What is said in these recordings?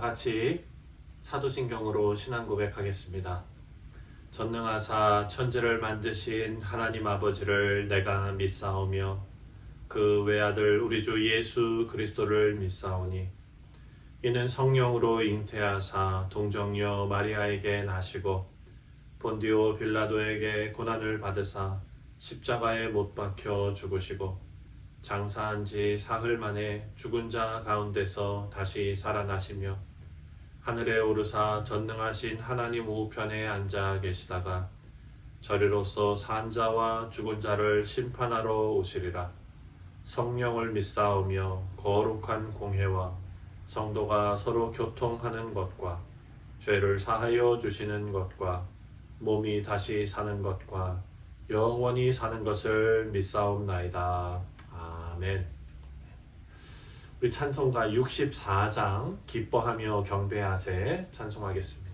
같이 사도신경으로 신앙 고백하겠습니다. 전능하사 천지를 만드신 하나님 아버지를 내가 믿사오며 그 외아들 우리 주 예수 그리스도를 믿사오니 이는 성령으로 잉태하사 동정녀 마리아에게 나시고 본디오 빌라도에게 고난을 받으사 십자가에 못 박혀 죽으시고 장사한 지 사흘 만에 죽은 자 가운데서 다시 살아나시며 하늘에 오르사 전능하신 하나님 우편에 앉아 계시다가 저리로서 산 자와 죽은 자를 심판하러 오시리라. 성령을 믿사오며 거룩한 공회와 성도가 서로 교통하는 것과 죄를 사하여 주시는 것과 몸이 다시 사는 것과 영원히 사는 것을 믿사옵나이다. 아멘. 우리 찬송가 64장 기뻐하며 경배하세 찬송하겠습니다.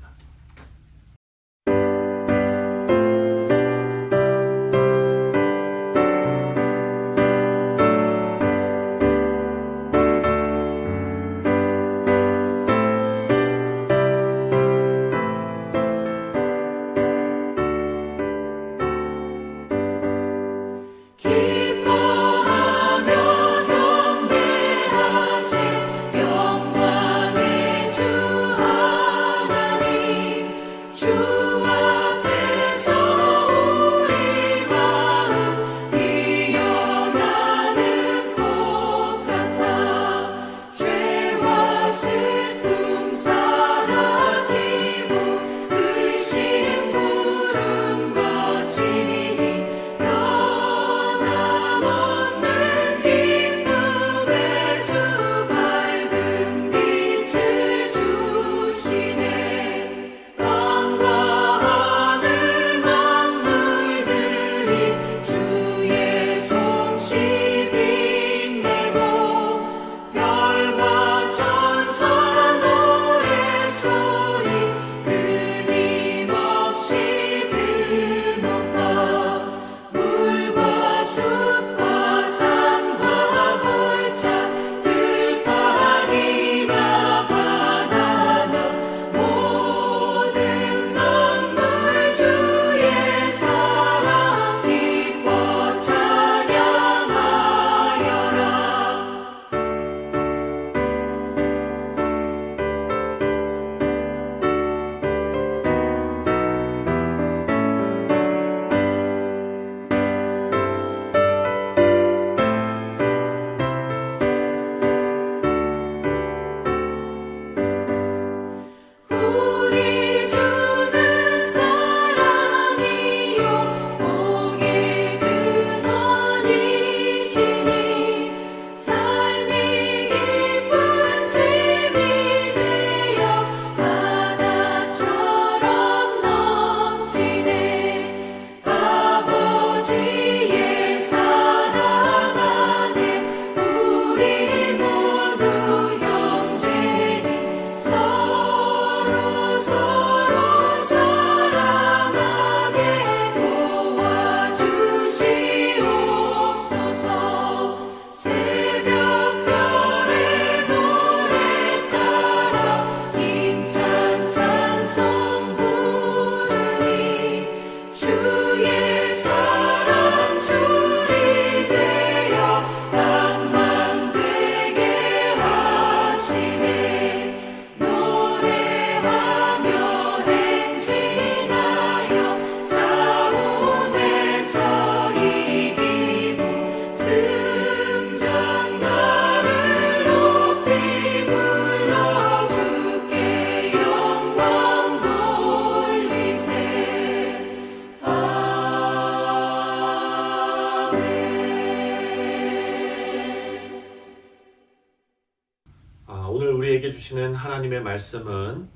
오늘 우리에게 주시는 하나님의 말씀은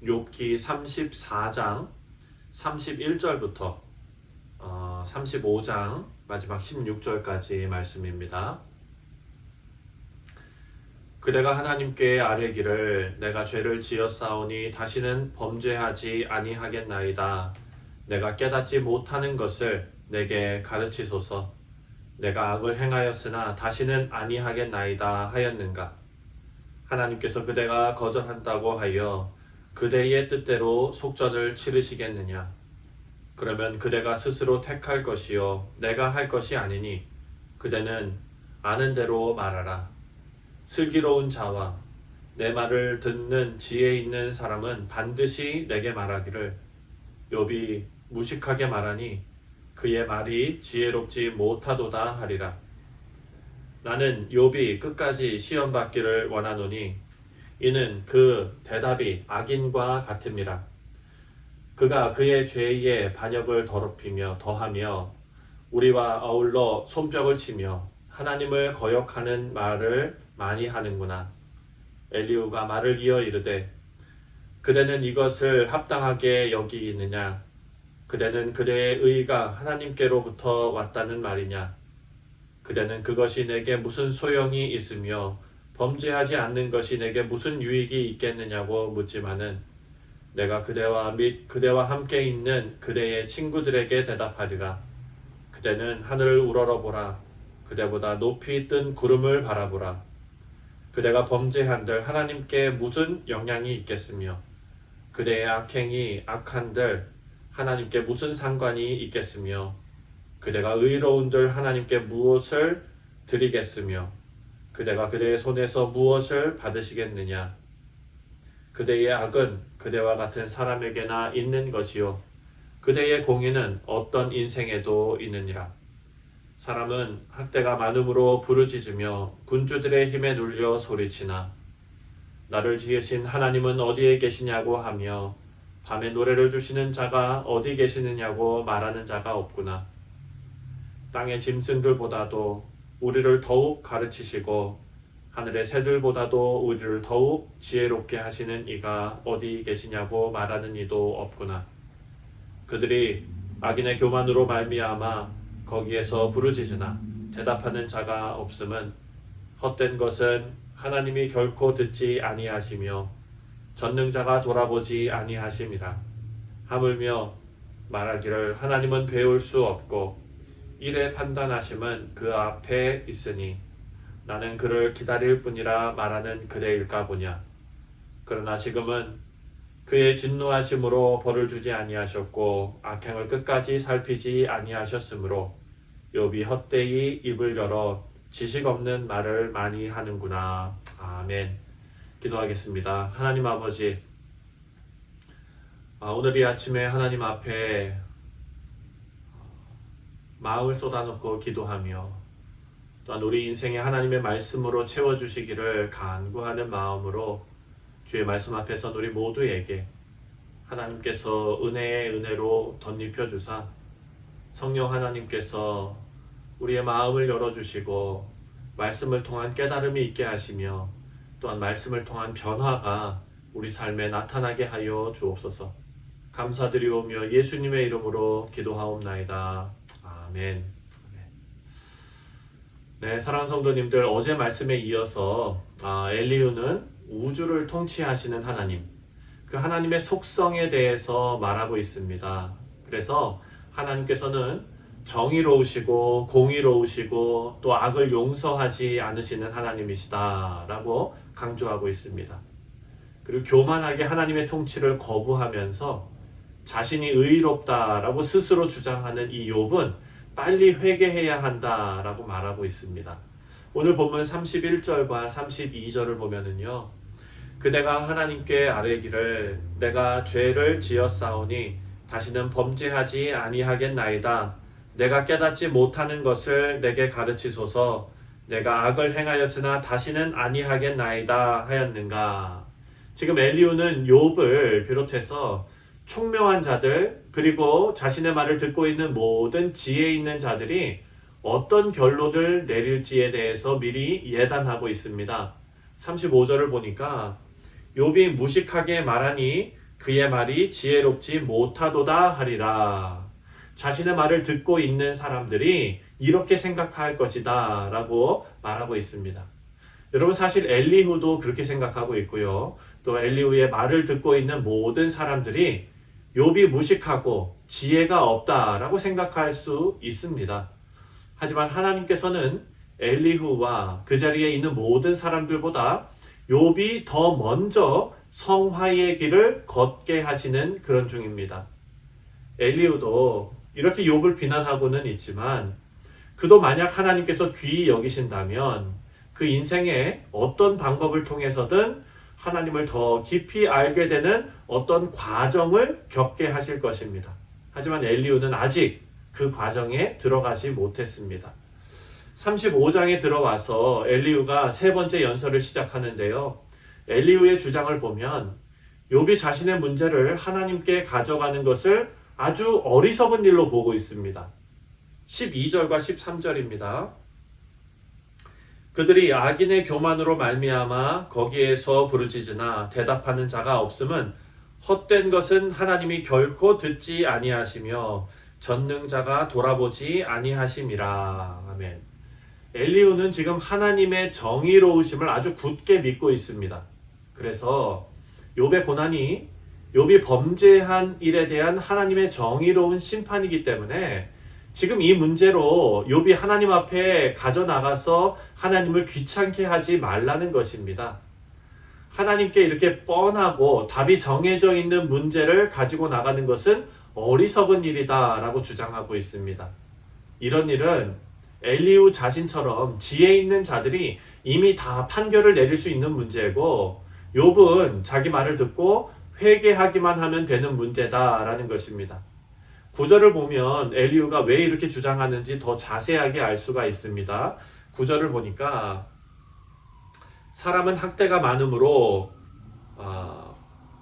욥기 34장 31절부터 35장 마지막 16절까지 말씀입니다. 그대가 하나님께 아뢰기를 내가 죄를 지었사오니 다시는 범죄하지 아니하겠나이다. 내가 깨닫지 못하는 것을 내게 가르치소서. 내가 악을 행하였으나 다시는 아니하겠나이다 하였는가. 하나님께서 그대가 거절한다고 하여 그대의 뜻대로 속전을 치르시겠느냐? 그러면 그대가 스스로 택할 것이요 내가 할 것이 아니니 그대는 아는 대로 말하라. 슬기로운 자와 내 말을 듣는 지혜 있는 사람은 반드시 내게 말하기를 욥이 무식하게 말하니 그의 말이 지혜롭지 못하도다 하리라. 나는 욥이 끝까지 시험 받기를 원하노니 이는 그 대답이 악인과 같음이라. 그가 그의 죄의 반역을 더럽히며 더하며 우리와 어울러 손뼉을 치며 하나님을 거역하는 말을 많이 하는구나. 엘리후가 말을 이어 이르되 그대는 이것을 합당하게 여기느냐? 그대는 그대의 의가 하나님께로부터 왔다는 말이냐? 그대는 그것이 내게 무슨 소용이 있으며 범죄하지 않는 것이 내게 무슨 유익이 있겠느냐고 묻지만은 내가 그대와 및 그대와 함께 있는 그대의 친구들에게 대답하리라. 그대는 하늘을 우러러보라. 그대보다 높이 뜬 구름을 바라보라. 그대가 범죄한들 하나님께 무슨 영향이 있겠으며 그대의 악행이 악한들 하나님께 무슨 상관이 있겠으며 그대가 의로운들 하나님께 무엇을 드리겠으며 그대가 그대의 손에서 무엇을 받으시겠느냐. 그대의 악은 그대와 같은 사람에게나 있는 것이요 그대의 공의는 어떤 인생에도 있느니라. 사람은 학대가 많음으로 부르짖으며 군주들의 힘에 눌려 소리치나 나를 지으신 하나님은 어디에 계시냐고 하며 밤에 노래를 주시는 자가 어디 계시느냐고 말하는 자가 없구나. 땅의 짐승들보다도 우리를 더욱 가르치시고 하늘의 새들보다도 우리를 더욱 지혜롭게 하시는 이가 어디 계시냐고 말하는 이도 없구나. 그들이 악인의 교만으로 말미암아 거기에서 부르짖으나 대답하는 자가 없음은 헛된 것은 하나님이 결코 듣지 아니하시며 전능자가 돌아보지 아니하심이라. 하물며 말하기를 하나님은 배울 수 없고 일의 판단하심은 그 앞에 있으니 나는 그를 기다릴 뿐이라 말하는 그대일까 보냐. 그러나 지금은 그의 진노하심으로 벌을 주지 아니하셨고 악행을 끝까지 살피지 아니하셨으므로 욥이 헛되이 입을 열어 지식 없는 말을 많이 하는구나. 아멘. 기도하겠습니다. 하나님 아버지, 오늘 이 아침에 하나님 앞에 마음을 쏟아놓고 기도하며 또한 우리 인생에 하나님의 말씀으로 채워주시기를 간구하는 마음으로 주의 말씀 앞에서 우리 모두에게 하나님께서 은혜의 은혜로 덧입혀 주사 성령 하나님께서 우리의 마음을 열어주시고 말씀을 통한 깨달음이 있게 하시며 또한 말씀을 통한 변화가 우리 삶에 나타나게 하여 주옵소서. 감사드리오며 예수님의 이름으로 기도하옵나이다. 아멘. 네, 사랑하는 성도님들, 어제 말씀에 이어서 엘리후는 우주를 통치하시는 하나님, 그 하나님의 속성에 대해서 말하고 있습니다. 그래서 하나님께서는 정의로우시고 공의로우시고 또 악을 용서하지 않으시는 하나님이시다 라고 강조하고 있습니다. 그리고 교만하게 하나님의 통치를 거부하면서 자신이 의롭다라고 스스로 주장하는 이 욥은 빨리 회개해야 한다라고 말하고 있습니다. 오늘 본문 31절과 32절을 보면은요, 그대가 하나님께 아뢰기를 내가 죄를 지었사오니 다시는 범죄하지 아니하겠나이다. 내가 깨닫지 못하는 것을 내게 가르치소서. 내가 악을 행하였으나 다시는 아니하겠나이다 하였는가. 지금 엘리후는 욥을 비롯해서 총명한 자들 그리고 자신의 말을 듣고 있는 모든 지혜 있는 자들이 어떤 결론을 내릴지에 대해서 미리 예단하고 있습니다. 35절을 보니까 욥이 무식하게 말하니 그의 말이 지혜롭지 못하도다 하리라. 자신의 말을 듣고 있는 사람들이 이렇게 생각할 것이다 라고 말하고 있습니다. 여러분, 사실 엘리후도 그렇게 생각하고 있고요. 또 엘리후의 말을 듣고 있는 모든 사람들이 욥이 무식하고 지혜가 없다라고 생각할 수 있습니다. 하지만 하나님께서는 엘리후와 그 자리에 있는 모든 사람들보다 욥이 더 먼저 성화의 길을 걷게 하시는 그런 중입니다. 엘리후도 이렇게 욥을 비난하고는 있지만 그도 만약 하나님께서 귀히 여기신다면 그 인생에 어떤 방법을 통해서든 하나님을 더 깊이 알게 되는 어떤 과정을 겪게 하실 것입니다. 하지만 엘리후는 아직 그 과정에 들어가지 못했습니다. 35장에 들어와서 엘리후가 세 번째 연설을 시작하는데요. 엘리후의 주장을 보면 욥이 자신의 문제를 하나님께 가져가는 것을 아주 어리석은 일로 보고 있습니다. 12절과 13절입니다. 그들이 악인의 교만으로 말미암아 거기에서 부르짖으나 대답하는 자가 없음은 헛된 것은 하나님이 결코 듣지 아니하시며 전능자가 돌아보지 아니하심이라. 아멘. 엘리후는 지금 하나님의 정의로우심을 아주 굳게 믿고 있습니다. 그래서 욥의 고난이 욥이 범죄한 일에 대한 하나님의 정의로운 심판이기 때문에 지금 이 문제로 욥이 하나님 앞에 가져나가서 하나님을 귀찮게 하지 말라는 것입니다. 하나님께 이렇게 뻔하고 답이 정해져 있는 문제를 가지고 나가는 것은 어리석은 일이다라고 주장하고 있습니다. 이런 일은 엘리후 자신처럼 지혜 있는 자들이 이미 다 판결을 내릴 수 있는 문제고 욥은 자기 말을 듣고 회개하기만 하면 되는 문제다라는 것입니다. 구절을 보면 엘리후가 왜 이렇게 주장하는지 더 자세하게 알 수가 있습니다. 구절을 보니까 사람은 학대가 많으므로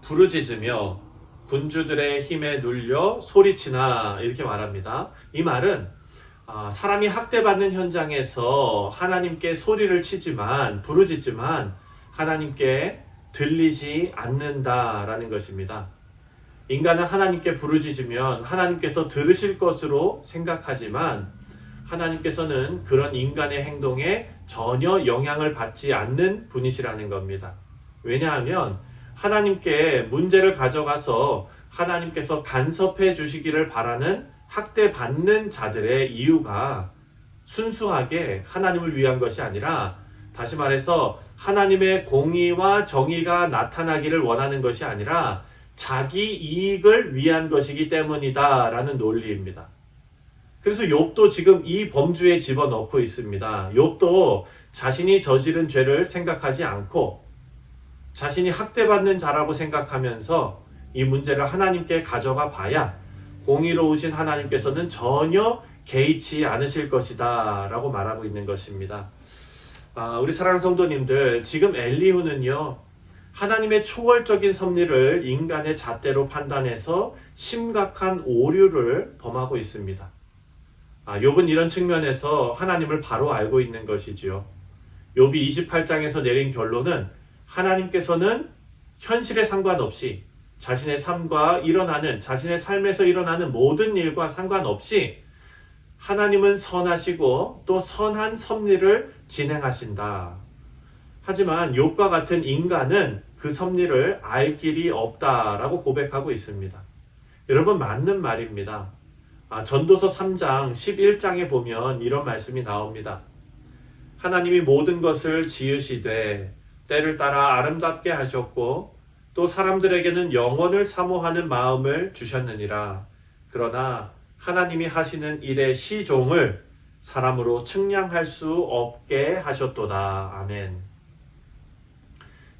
부르짖으며 군주들의 힘에 눌려 소리치나 이렇게 말합니다. 이 말은 사람이 학대받는 현장에서 하나님께 소리를 치지만 부르짖지만 하나님께 들리지 않는다라는 것입니다. 인간은 하나님께 부르짖으면 하나님께서 들으실 것으로 생각하지만 하나님께서는 그런 인간의 행동에 전혀 영향을 받지 않는 분이시라는 겁니다. 왜냐하면 하나님께 문제를 가져가서 하나님께서 간섭해 주시기를 바라는 학대받는 자들의 이유가 순수하게 하나님을 위한 것이 아니라 다시 말해서 하나님의 공의와 정의가 나타나기를 원하는 것이 아니라 자기 이익을 위한 것이기 때문이다라는 논리입니다. 그래서 욥도 지금 이 범주에 집어넣고 있습니다. 욥도 자신이 저지른 죄를 생각하지 않고 자신이 학대받는 자라고 생각하면서 이 문제를 하나님께 가져가 봐야 공의로우신 하나님께서는 전혀 개의치 않으실 것이다 라고 말하고 있는 것입니다. 우리 사랑하는 성도님들, 지금 엘리후는요, 하나님의 초월적인 섭리를 인간의 잣대로 판단해서 심각한 오류를 범하고 있습니다. 욥은 이런 측면에서 하나님을 바로 알고 있는 것이지요. 욥이 28장에서 내린 결론은 하나님께서는 현실에 상관없이 자신의 삶과 자신의 삶에서 일어나는 모든 일과 상관없이 하나님은 선하시고 또 선한 섭리를 진행하신다. 하지만 욥과 같은 인간은 그 섭리를 알 길이 없다라고 고백하고 있습니다. 여러분, 맞는 말입니다. 전도서 3장 11장에 보면 이런 말씀이 나옵니다. 하나님이 모든 것을 지으시되 때를 따라 아름답게 하셨고 또 사람들에게는 영원을 사모하는 마음을 주셨느니라. 그러나 하나님이 하시는 일의 시종을 사람으로 측량할 수 없게 하셨도다. 아멘.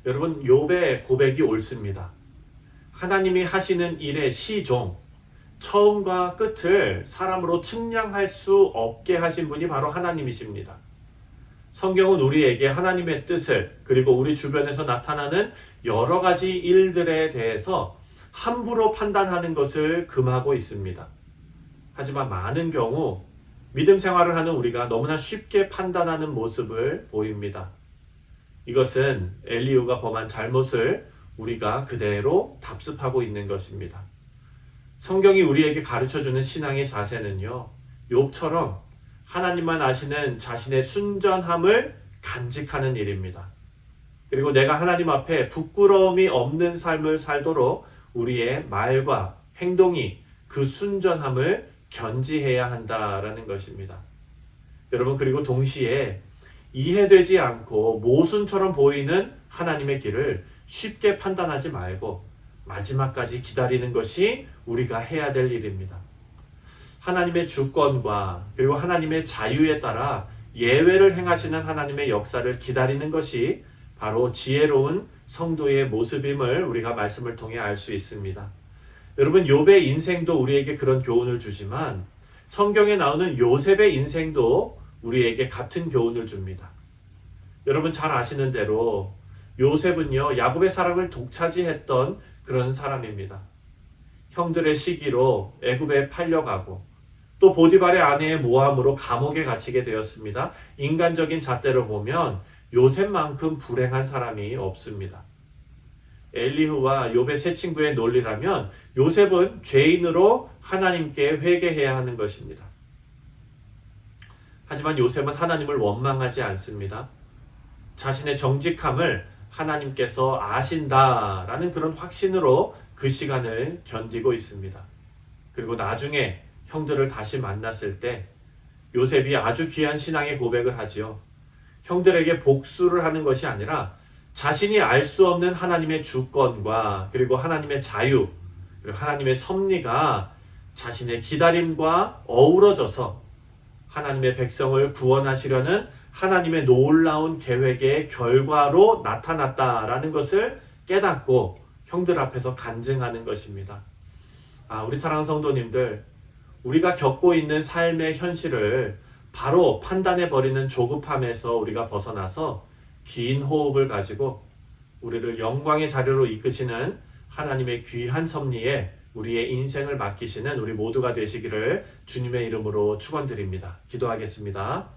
여러분, 욥의 고백이 옳습니다. 하나님이 하시는 일의 시종, 처음과 끝을 사람으로 측량할 수 없게 하신 분이 바로 하나님이십니다. 성경은 우리에게 하나님의 뜻을, 그리고 우리 주변에서 나타나는 여러 가지 일들에 대해서 함부로 판단하는 것을 금하고 있습니다. 하지만 많은 경우 믿음 생활을 하는 우리가 너무나 쉽게 판단하는 모습을 보입니다. 이것은 엘리후가 범한 잘못을 우리가 그대로 답습하고 있는 것입니다. 성경이 우리에게 가르쳐주는 신앙의 자세는요, 욥처럼 하나님만 아시는 자신의 순전함을 간직하는 일입니다. 그리고 내가 하나님 앞에 부끄러움이 없는 삶을 살도록 우리의 말과 행동이 그 순전함을 견지해야 한다라는 것입니다. 여러분, 그리고 동시에 이해되지 않고 모순처럼 보이는 하나님의 길을 쉽게 판단하지 말고 마지막까지 기다리는 것이 우리가 해야 될 일입니다. 하나님의 주권과 그리고 하나님의 자유에 따라 예외를 행하시는 하나님의 역사를 기다리는 것이 바로 지혜로운 성도의 모습임을 우리가 말씀을 통해 알 수 있습니다. 여러분, 욥의 인생도 우리에게 그런 교훈을 주지만 성경에 나오는 요셉의 인생도 우리에게 같은 교훈을 줍니다. 여러분 잘 아시는 대로 요셉은요, 야곱의 사랑을 독차지했던 그런 사람입니다. 형들의 시기로 애굽에 팔려가고 또 보디발의 아내의 모함으로 감옥에 갇히게 되었습니다. 인간적인 잣대로 보면 요셉만큼 불행한 사람이 없습니다. 엘리후와 욥의 세 친구의 논리라면 요셉은 죄인으로 하나님께 회개해야 하는 것입니다. 하지만 요셉은 하나님을 원망하지 않습니다. 자신의 정직함을 하나님께서 아신다라는 그런 확신으로 그 시간을 견디고 있습니다. 그리고 나중에 형들을 다시 만났을 때 요셉이 아주 귀한 신앙의 고백을 하지요. 형들에게 복수를 하는 것이 아니라 자신이 알 수 없는 하나님의 주권과 그리고 하나님의 자유, 그리고 하나님의 섭리가 자신의 기다림과 어우러져서 하나님의 백성을 구원하시려는 하나님의 놀라운 계획의 결과로 나타났다라는 것을 깨닫고 형들 앞에서 간증하는 것입니다. 우리 사랑하는 성도님들, 우리가 겪고 있는 삶의 현실을 바로 판단해버리는 조급함에서 우리가 벗어나서 긴 호흡을 가지고 우리를 영광의 자리로 이끄시는 하나님의 귀한 섭리에 우리의 인생을 맡기시는 우리 모두가 되시기를 주님의 이름으로 축원드립니다. 기도하겠습니다.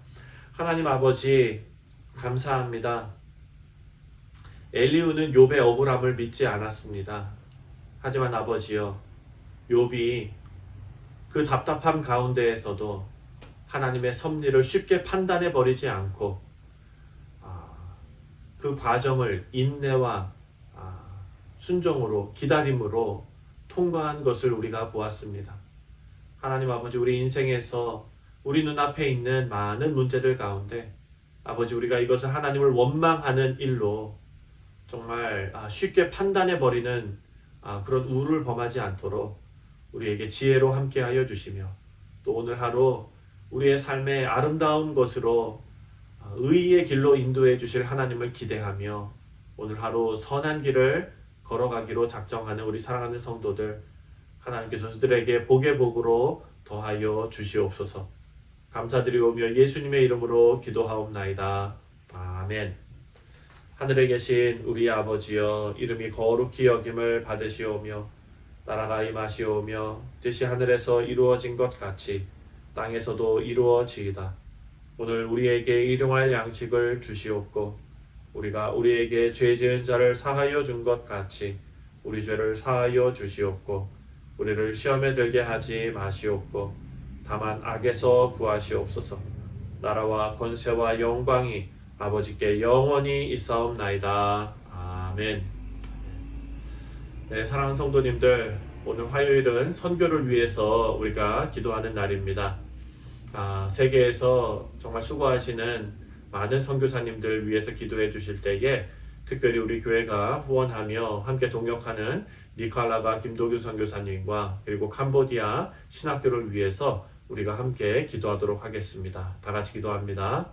하나님 아버지, 감사합니다. 엘리후는 욥의 억울함을 믿지 않았습니다. 하지만 아버지여, 욥이 그 답답함 가운데에서도 하나님의 섭리를 쉽게 판단해 버리지 않고 그 과정을 인내와 순종으로, 기다림으로 통과한 것을 우리가 보았습니다. 하나님 아버지, 우리 인생에서 우리 눈앞에 있는 많은 문제들 가운데 아버지, 우리가 이것을 하나님을 원망하는 일로 정말 쉽게 판단해 버리는 그런 우를 범하지 않도록 우리에게 지혜로 함께하여 주시며, 또 오늘 하루 우리의 삶의 아름다운 것으로 의의 길로 인도해 주실 하나님을 기대하며 오늘 하루 선한 길을 걸어가기로 작정하는 우리 사랑하는 성도들, 하나님께서 그들에게 복의 복으로 더하여 주시옵소서. 감사드리오며 예수님의 이름으로 기도하옵나이다. 아멘. 하늘에 계신 우리 아버지여, 이름이 거룩히 여김을 받으시오며 나라가 임하시오며 뜻이 하늘에서 이루어진 것 같이 땅에서도 이루어지이다. 오늘 우리에게 일용할 양식을 주시옵고 우리가 우리에게 죄 지은 자를 사하여 준 것 같이 우리 죄를 사하여 주시옵고 우리를 시험에 들게 하지 마시옵고 다만 악에서 구하시옵소서. 나라와 권세와 영광이 아버지께 영원히 있사옵나이다. 아멘. 네, 사랑하는 성도님들, 오늘 화요일은 선교를 위해서 우리가 기도하는 날입니다. 세계에서 정말 수고하시는 많은 선교사님들 위해서 기도해 주실 때에 특별히 우리 교회가 후원하며 함께 동역하는 니카라과 김도균 선교사님과 그리고 캄보디아 신학교를 위해서 우리가 함께 기도하도록 하겠습니다. 다 같이 기도합니다.